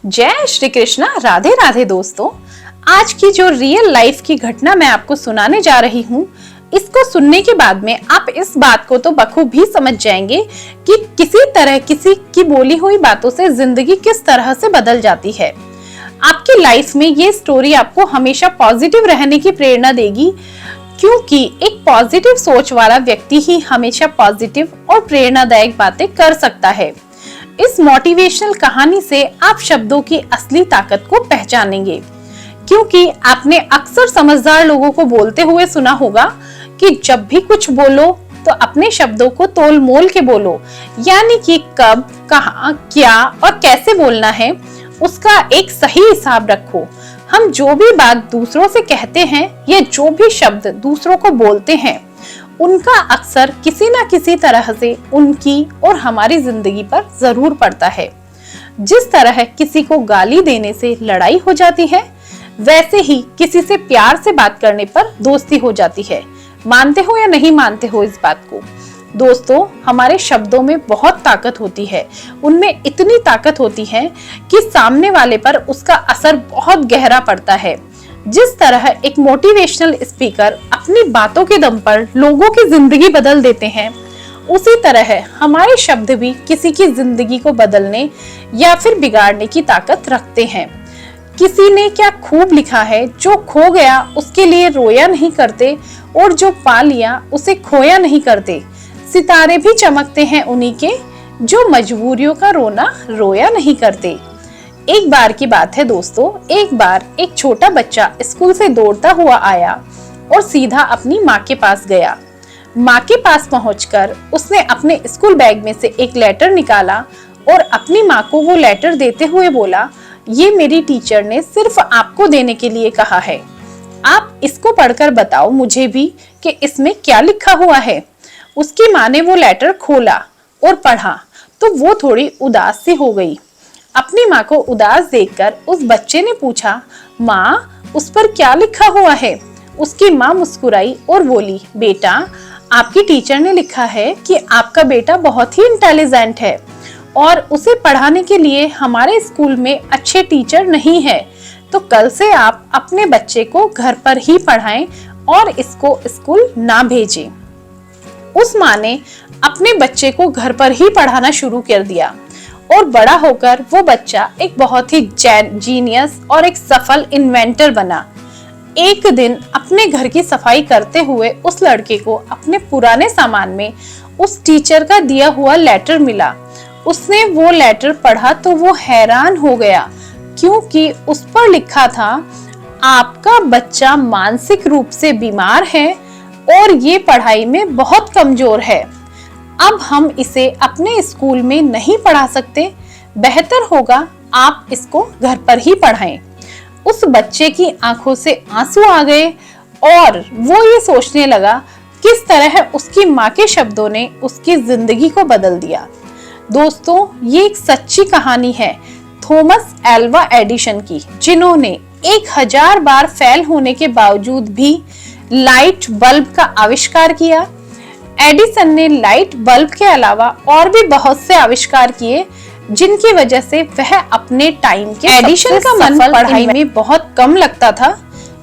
जय श्री कृष्णा। राधे राधे दोस्तों, आज की जो रियल लाइफ की घटना मैं आपको सुनाने जा रही हूँ, इसको सुनने के बाद में आप इस बात को तो बखूबी समझ जाएंगे कि किसी तरह किसी की बोली हुई बातों से जिंदगी किस तरह से बदल जाती है। आपकी लाइफ में ये स्टोरी आपको हमेशा पॉजिटिव रहने की प्रेरणा देगी, क्योंकि एक पॉजिटिव सोच वाला व्यक्ति ही हमेशा पॉजिटिव और प्रेरणादायक बातें कर सकता है। इस मोटिवेशनल कहानी से आप शब्दों की असली ताकत को पहचानेंगे, क्योंकि आपने अक्सर समझदार लोगों को बोलते हुए सुना होगा कि जब भी कुछ बोलो तो अपने शब्दों को तोल मोल के बोलो, यानी कि कब, कहाँ, क्या और कैसे बोलना है उसका एक सही हिसाब रखो। हम जो भी बात दूसरों से कहते हैं या जो भी शब्द दूसरों को बोलते हैं, उनका अक्सर किसी न किसी तरह से उनकी और हमारी जिंदगी पर जरूर पड़ता है। जिस तरह किसी को गाली देने से लड़ाई हो जाती है, वैसे ही किसी से प्यार से बात करने पर दोस्ती हो जाती है। मानते हो या नहीं मानते हो इस बात को? दोस्तों, हमारे शब्दों में बहुत ताकत होती है। उनमें इतनी ताकत होती है कि सामने वाले पर उसका असर बहुत गहरा पड़ता है। जिस तरह एक मोटिवेशनल स्पीकर अपनी बातों के दम पर लोगों की जिंदगी बदल देते हैं, उसी तरह हमारे शब्द भी किसी की जिंदगी को बदलने या फिर बिगाड़ने की ताकत रखते हैं। किसी ने क्या खूब लिखा है, जो खो गया उसके लिए रोया नहीं करते और जो पा लिया उसे खोया नहीं करते। सितारे भी चमकते हैं उन्हीं के, जो मजबूरियों का रोना रोया नहीं करते। एक बार की बात है दोस्तों, एक बार एक छोटा बच्चा स्कूल से दौड़ता हुआ आया और सीधा अपनी माँ के पास गया। माँ के पास पहुंचकर उसने अपने स्कूल बैग में से एक लेटर निकाला और अपनी माँ को वो लेटर देते हुए बोला, ये मेरी टीचर ने सिर्फ आपको देने के लिए कहा है, आप इसको पढ़कर बताओ मुझे भी कि इसमें क्या लिखा हुआ है। उसकी माँ ने वो लेटर खोला और पढ़ा तो वो थोड़ी उदास सी हो गई। अपनी माँ को उदास देखकर उस बच्चे ने पूछा, माँ उस पर क्या लिखा हुआ है? उसकी माँ मुस्कुराई और बोली, बेटा आपकी टीचर ने लिखा है कि आपका बेटा बहुत ही इंटेलिजेंट है और उसे पढ़ाने के लिए हमारे स्कूल में अच्छे टीचर नहीं है, तो कल से आप अपने बच्चे को घर पर ही पढ़ाएं और इसको स्कूल ना भेजें। उस माँ ने अपने बच्चे को घर पर ही पढ़ाना शुरू कर दिया और बड़ा होकर वो बच्चा एक बहुत ही जीनियस और एक सफल इन्वेंटर बना। एक दिन अपने घर की सफाई करते हुए उस लड़के को अपने पुराने सामान में उस टीचर का दिया हुआ लेटर मिला। उसने वो लेटर पढ़ा तो वो हैरान हो गया, क्योंकि उस पर लिखा था, आपका बच्चा मानसिक रूप से बीमार है और ये पढ़ाई में बहुत कमजोर है। अब हम इसे अपने स्कूल में नहीं पढ़ा सकते, बेहतर होगा आप इसको घर पर ही पढ़ाएं। उस बच्चे की आंखों से आंसू आ गए और वो ये सोचने लगा किस तरह उसकी माँ के शब्दों ने उसकी जिंदगी को बदल दिया। दोस्तों, ये एक सच्ची कहानी है थॉमस एल्वा एडिसन की, जिन्होंने 1000 बार फेल होने के बावजूद भी लाइट बल्ब का आविष्कार किया। एडिसन ने लाइट बल्ब के अलावा और भी बहुत से आविष्कार किए, जिनकी वजह से वह अपने टाइम के एडिसन का मन पढ़ाई में बहुत कम लगता था,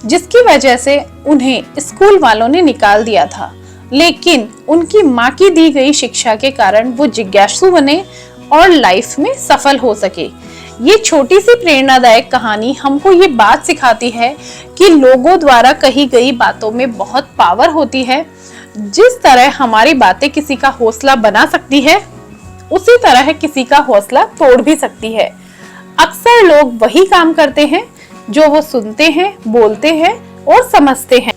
जिसकी वजह से उन्हें स्कूल वालों ने निकाल दिया था। लेकिन उनकी माँ की दी गई शिक्षा के कारण वो जिज्ञासु बने और लाइफ में सफल हो सके। ये छोटी सी प्रेरणादायक कहानी हमको ये बात सिखाती है कि लोगों द्वारा कही गई बातों में बहुत पावर होती है। जिस तरह हमारी बातें किसी का हौसला बना सकती है, उसी तरह किसी का हौसला तोड़ भी सकती है। अक्सर लोग वही काम करते हैं जो वो सुनते हैं, बोलते हैं और समझते हैं।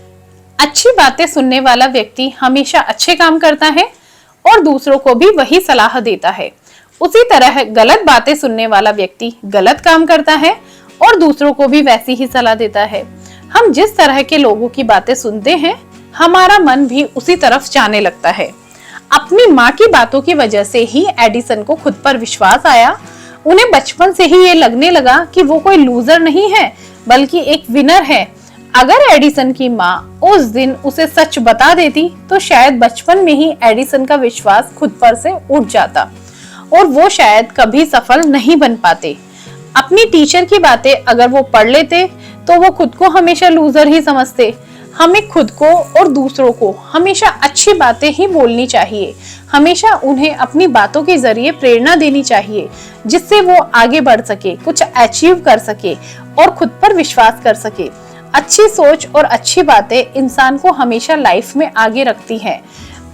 अच्छी बातें सुनने वाला व्यक्ति हमेशा अच्छे काम करता है और दूसरों को भी वही सलाह देता है। उसी तरह गलत बातें सुनने वाला व्यक्ति गलत काम करता है और दूसरों को भी वैसी ही सलाह देता है। हम जिस तरह के लोगों की बातें सुनते हैं, हमारा मन भी उसी तरफ जाने लगता है। अपनी माँ की बातों की वजह से ही एडिसन को खुद पर विश्वास आया। उन्हें बचपन से ही ये लगने लगा कि वो कोई लूजर नहीं है, बल्कि एक विनर है। अगर एडिसन की माँ उस दिन उसे सच बता देती, तो शायद बचपन में ही एडिसन का विश्वास खुद पर से उठ जाता और वो शायद कभी सफल नहीं बन पाते। अपनी टीचर की बातें अगर वो पढ़ लेते तो वो खुद को हमेशा लूजर ही समझते। हमें खुद को और दूसरों को हमेशा अच्छी बातें ही बोलनी चाहिए। हमेशा उन्हें अपनी बातों के जरिए प्रेरणा देनी चाहिए, जिससे वो आगे बढ़ सके, कुछ अचीव कर सके और खुद पर विश्वास कर सके। अच्छी सोच और अच्छी बातें इंसान को हमेशा लाइफ में आगे रखती हैं।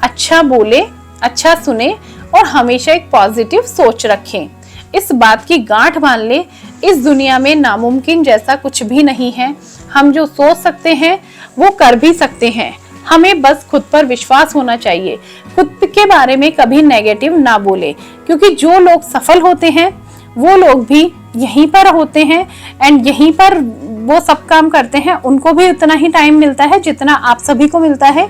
अच्छा बोले, अच्छा सुने और हमेशा एक पॉजिटिव सोच रखें। इस बात की गांठ बांध ले, इस दुनिया में नामुमकिन जैसा कुछ भी नहीं है। हम जो सोच सकते हैं वो कर भी सकते हैं। हमें बस खुद पर विश्वास होना चाहिए। खुद के बारे में कभी नेगेटिव ना बोले, क्योंकि जो लोग सफल होते हैं वो लोग भी यहीं पर होते हैं एंड यहीं पर वो सब काम करते हैं। उनको भी उतना ही टाइम मिलता है जितना आप सभी को मिलता है।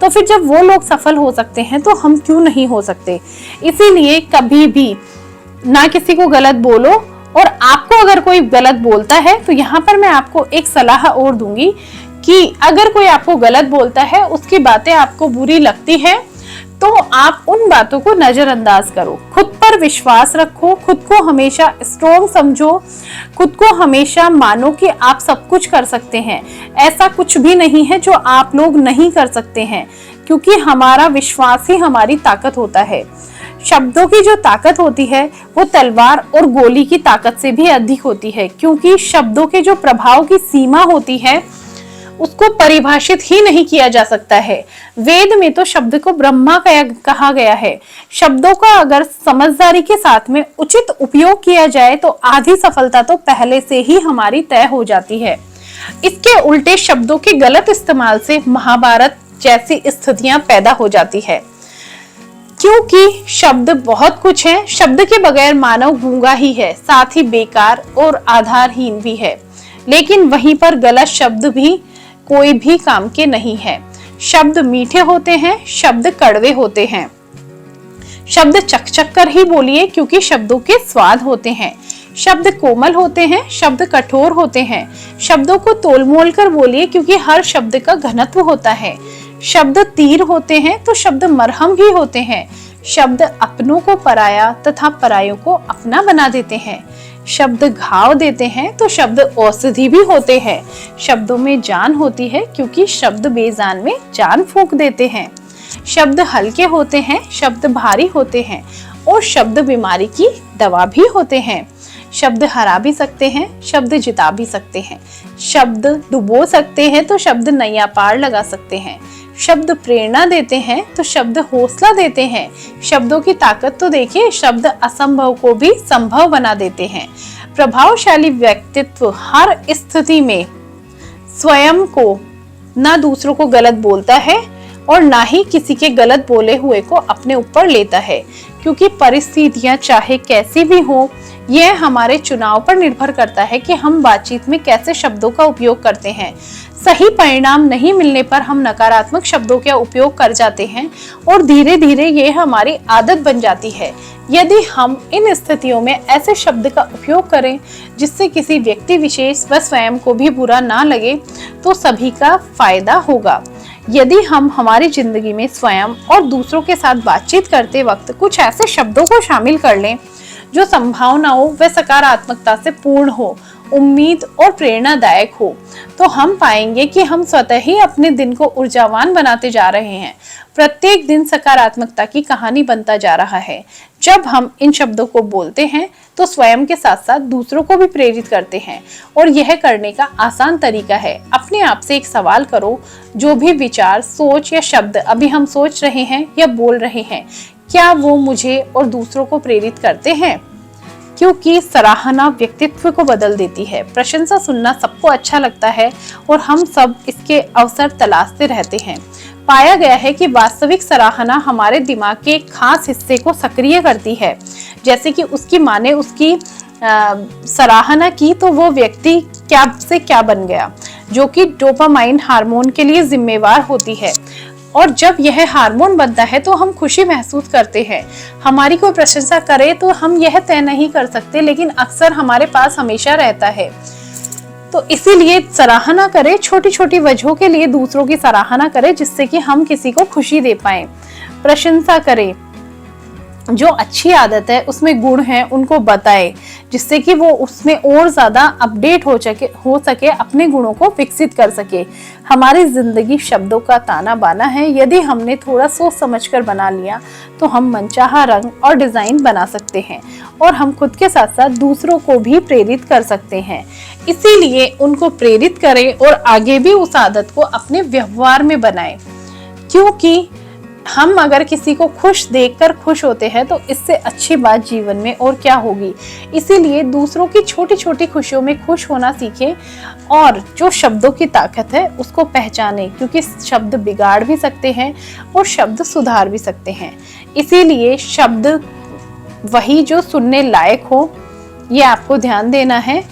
तो फिर जब वो लोग सफल हो सकते हैं तो हम क्यों नहीं हो सकते। इसीलिए कभी भी ना किसी को गलत बोलो, और आपको अगर कोई गलत बोलता है तो यहाँ पर मैं आपको एक सलाह और दूंगी कि अगर कोई आपको गलत बोलता है, उसकी बातें आपको बुरी लगती है, तो आप उन बातों को नजरअंदाज करो। खुद पर विश्वास रखो, खुद को हमेशा स्ट्रॉन्ग समझो, खुद को हमेशा मानो कि आप सब कुछ कर सकते हैं। ऐसा कुछ भी नहीं है जो आप लोग नहीं कर सकते हैं, क्योंकि हमारा विश्वास ही हमारी ताकत होता है। शब्दों की जो ताकत होती है वो तलवार और गोली की ताकत से भी अधिक होती है, क्योंकि शब्दों के जो प्रभाव की सीमा होती है उसको परिभाषित ही नहीं किया जा सकता है। वेद में तो शब्द को ब्रह्मा कहा गया है। शब्दों का अगर समझदारी के साथ में उचित उपयोग किया जाए तो आधी सफलता तो पहले से ही हमारी तय हो जाती है। इसके उल्टे शब्दों के गलत इस्तेमाल से महाभारत जैसी स्थितियां पैदा हो जाती है, क्योंकि शब्द बहुत कुछ है। शब्द के बगैर मानव गूंगा ही है, साथ ही बेकार और आधारहीन भी है। लेकिन वहीं पर गलत शब्द भी कोई भी काम के नहीं है। शब्द मीठे होते हैं, शब्द कड़वे होते हैं। शब्द चक चक कर ही बोलिए, क्योंकि शब्दों के स्वाद होते हैं। शब्द कोमल होते हैं, शब्द कठोर होते हैं। शब्दों को तोल मोल कर बोलिए, क्योंकि हर शब्द का घनत्व होता है। शब्द तीर होते हैं तो शब्द मरहम भी होते हैं। शब्द अपनों को पराया तथा परायों को अपना बना देते हैं। शब्द घाव देते हैं तो शब्द औषधि भी होते हैं। शब्दों में जान होती है, क्योंकि शब्द बेजान में जान फूंक देते हैं। शब्द हल्के होते हैं, शब्द भारी होते हैं, और शब्द बीमारी की दवा भी होते हैं। शब्द हरा भी सकते हैं, शब्द जिता भी सकते हैं। शब्द डुबो सकते हैं तो शब्द नैया पार लगा सकते हैं। शब्द प्रेरणा देते हैं तो शब्द हौसला देते हैं। शब्दों की ताकत तो देखिए, शब्द असंभव को भी संभव बना देते हैं। प्रभावशाली व्यक्तित्व हर स्थिति में स्वयं को, ना दूसरों को गलत बोलता है और ना ही किसी के गलत बोले हुए को अपने ऊपर लेता है, क्योंकि परिस्थितियां चाहे कैसी भी हो, यह हमारे चुनाव पर निर्भर करता है कि हम बातचीत में कैसे शब्दों का उपयोग करते हैं। सही परिणाम नहीं मिलने पर हम नकारात्मक शब्दों का उपयोग कर जाते हैं और धीरे धीरे ये हमारी आदत बन जाती है। यदि हम इन स्थितियों में ऐसे शब्द का उपयोग करें जिससे किसी व्यक्ति विशेष व स्वयं को भी बुरा ना लगे, तो सभी का फायदा होगा। यदि हम हमारी जिंदगी में स्वयं और दूसरों के साथ बातचीत करते वक्त कुछ ऐसे शब्दों को शामिल कर लें जो संभावनाओं व सकारात्मकता से पूर्ण हो, उम्मीद और प्रेरणादायक हो, तो हम पाएंगे कि हम स्वतः ही अपने दिन को ऊर्जावान बनाते जा रहे हैं। प्रत्येक दिन सकारात्मकता की कहानी बनता जा रहा है। जब हम इन शब्दों को बोलते हैं तो स्वयं के साथ साथ दूसरों को भी प्रेरित करते हैं, और यह करने का आसान तरीका है। अपने आप से एक सवाल करो, जो भी विचार, सोच या शब्द अभी हम सोच रहे हैं या बोल रहे हैं, क्या वो मुझे और दूसरों को प्रेरित करते हैं? क्योंकि सराहना व्यक्तित्व को बदल देती है। प्रशंसा सुनना सबको अच्छा लगता है और हम सब इसके अवसर तलाशते रहते हैं। पाया गया है कि वास्तविक सराहना हमारे दिमाग के एक खास हिस्से को सक्रिय करती है। जैसे कि उसकी माँ ने उसकी सराहना की तो वो व्यक्ति क्या से क्या बन गया, जो कि डोपामाइन हार्मोन के लिए जिम्मेवार होती है। और जब यह हार्मोन बनता है तो हम खुशी महसूस करते हैं। हमारी कोई प्रशंसा करे तो हम यह तय नहीं कर सकते, लेकिन अक्सर हमारे पास हमेशा रहता है। तो इसीलिए सराहना करें, छोटी छोटी वजहों के लिए दूसरों की सराहना करें, जिससे कि हम किसी को खुशी दे पाएं। प्रशंसा करें, जो अच्छी आदत है उसमें गुण है उनको बताए, जिससे कि वो उसमें और ज्यादा अपडेट हो सके, अपने गुणों को विकसित कर सके। हमारी जिंदगी शब्दों का ताना बाना है, यदि हमने थोड़ा सोच समझकर बना लिया तो हम मनचाहा रंग और डिजाइन बना सकते हैं और हम खुद के साथ साथ दूसरों को भी प्रेरित कर सकते हैं। इसीलिए उनको प्रेरित करें और आगे भी उस आदत को अपने व्यवहार में बनाएं, क्योंकि हम अगर किसी को खुश देखकर खुश होते हैं तो इससे अच्छी बात जीवन में और क्या होगी। इसीलिए दूसरों की छोटी छोटी खुशियों में खुश होना सीखें और जो शब्दों की ताकत है उसको पहचानें, क्योंकि शब्द बिगाड़ भी सकते हैं और शब्द सुधार भी सकते हैं। इसीलिए शब्द वही जो सुनने लायक हो, ये आपको ध्यान देना है।